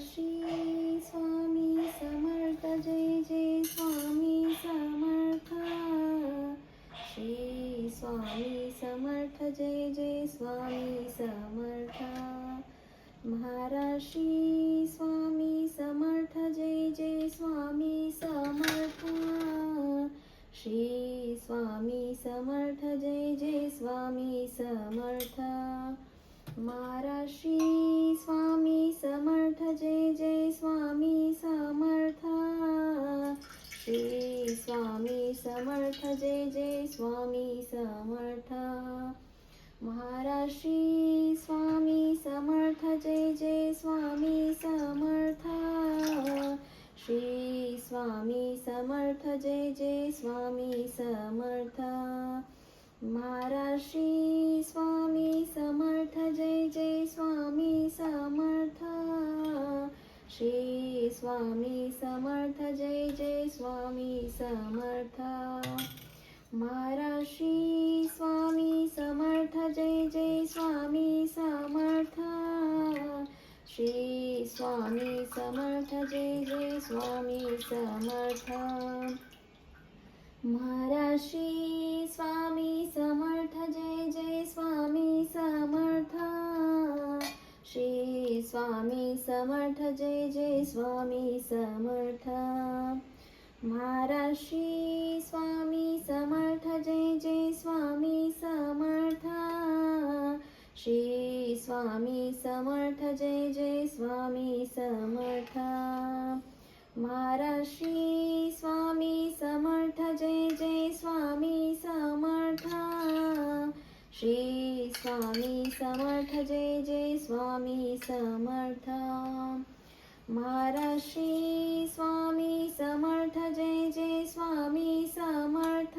Shri Swami Samarth Jai Jai Swami Samarth. Shri Swami Samarth Jai Jai Swami Samarth. Maharaj Shri Swami Samarth Jai Jai Swami Samarth. Shri Swami Samarth Jai Jai Swami Samarth. Maharaj Shri Swami Samarth Jai Jai Swami Samarth. Shri Swami Samarth Jai Jai Swami Samarth. Maharaj Shri Swami Samarth Jai Jai Swami Samarth. Shri Swami Samarth Jai Jai Swami Samarth. Maharaj Shri Swami Samarth Jai Jai Swami Samarth. Shri Swami Samarth Jai Jai Swami Samarth. Maharaj Shri Swami Samarth Jai Jai Swami Samarth. Shri Swami Samarth Jai Jai Swami Samarth. Maharaj Shri Swami Samarth Jai Jai Swami Samarth. Shri Swami Samarth Jai Jai Swami Samarth. Maharaj Shri Swami Samarth Jai Jai Swami Samarth. Shri Swami Samarth Jai Jai Swami Samarth. Maharaj Shri Swami Samarth Jai Jai Swami Samarth. Shri Swami Samarth Jai Jai Swami Samarth. Maharaj Shri Swami Samarth Jai Jai Swami Samarth.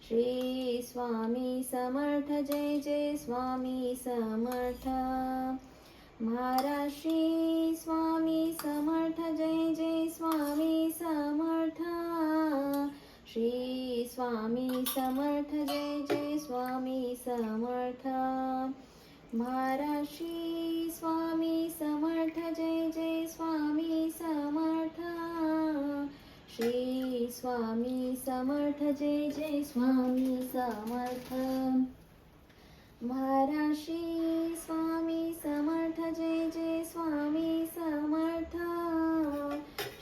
Shri Swami Samarth Jai Jai Swami Samarth. Maharaj Shri Swami Samarth Jai Jai Swami Samarth. Shri Swami Samarth Jai Jai Swami Samarth. Maharaj Shri Swami Samarth Jai Jai Swami Samarth. Shri Swami Samarth Jai Jai Swami Samarth. Maharaj Shri Swami Samarth Jai Jai Swami Samarth.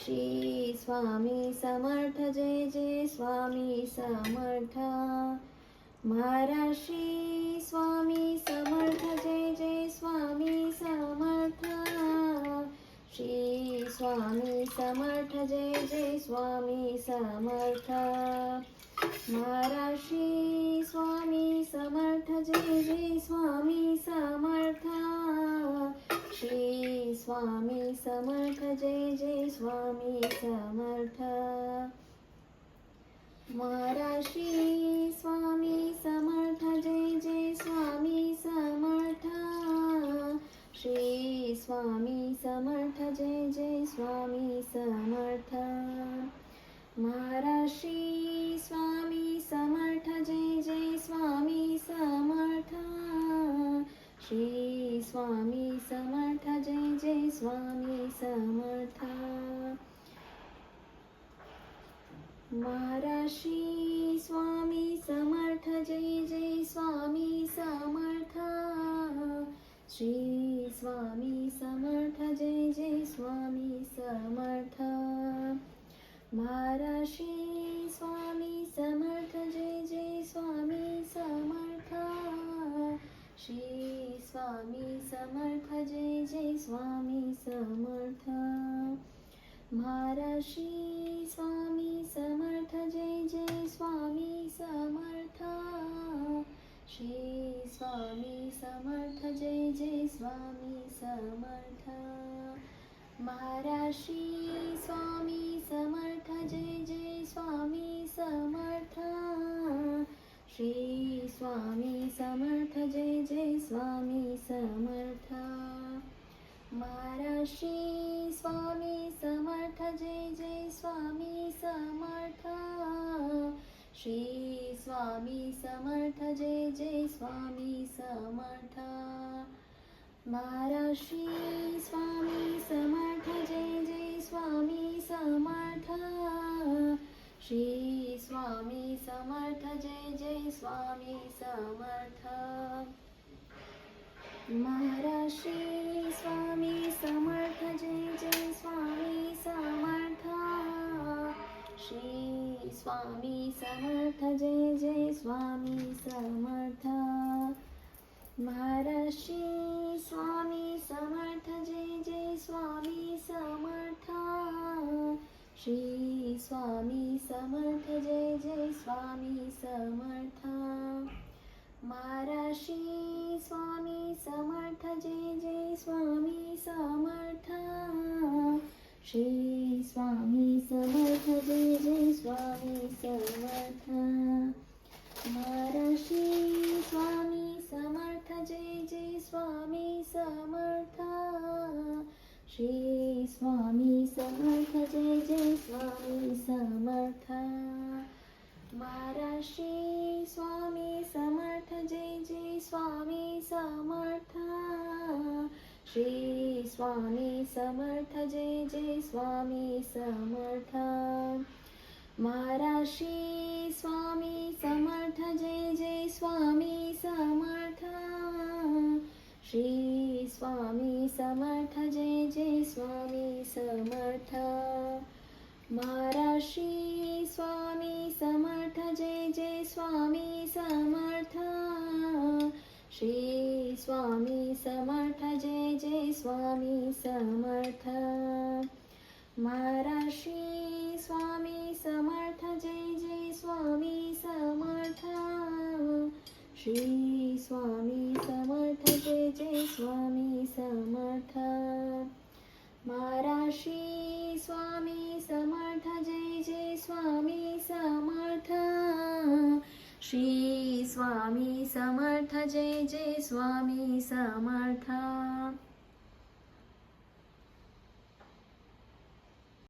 Shri Swami Samarth Jai Jai Swami Samarth. Maharaj Shri Swami Samarth Jai Jai Swami Samarth. Shri Swami Samarth Jai Jai Swami Samarth. Maharaj Shri Swami Samarth Jai Jai Swami Samarth. Shri Swami Samarth Jai Jai Swami Samarth. Maharaj Shri Swami Samarth Jai Jai Swami Samarth. Shri Swami Samarth Jai Jai Swami Samarth. Maharaj Shri Swami Samarth Jai Jai Swami Samarth. Shri Swami Samarth Jai Jai Swami Samarth. Maharaj Shri Swami Samarth Jai Jai Swami Samarth. Shri Swami Samarth Jai Jai Swami Samarth. Maharaj Shri Swami Samarth Jai Jai Swami Samarth. Shri Swami Samarth Jai Jai Swami Samarth. Maharaj Shri Swami Samarth Jai Jai Swami Samarth. Shri Swami Samarth Jai Jai Swami Samarth. Maharaj Shri Swami Samarth Jai Jai Swami Samarth. Shri Swami Samarth Jai Jai Swami Samarth. Maharaj Shri Swami Samarth Jai Jai Swami Samarth. Shri Swami Samarth Jai Jai Swami Samarth. Maharashtri Swami Samarth Jai Jai Swami Samarth Shri Swami Samarth Jai Jai Swami Samarth Maharashtri Swami Samarth Jai Jai Swami Samarth Shri Swami Samarth Jai Jai Swami Samarth Maharashtri Swami Samarth Jai Jai Swami Samarth Shri Swami Samarth Jai Jai Swami Samarth Maharashtri Swami Samarth Jai Jai Swami Samarth Shri Swami Samarth Jai Jai Swami Samarth Maharashtri Swami Samarth Jai Jai Swami Samarth Shri Swami Samarth Jai Jai Swami Samarth Maharashtri Swami Samarth Jai Jai Swami Samarth Shri Swami Samarth Jai Jai Swami Samarth Maharashtri Swami Samarth Jai Jai Swami Samarth Shri Swami Samarth Jai Jai Swami Samarth Maharashtri Swami Samarth Jai Jai Swami Samarth Shri Swami Samarth Jai Jai Swami Samarth Maharashtri Swami Samarth Jai Jai Swami Samarth Shri Swami Samarth Jai Jai Swami Samarth Maharashtri Swami Samarth Jai Jai Swami Samarth Shri Swami Samarth Jai Jai Swami Samarth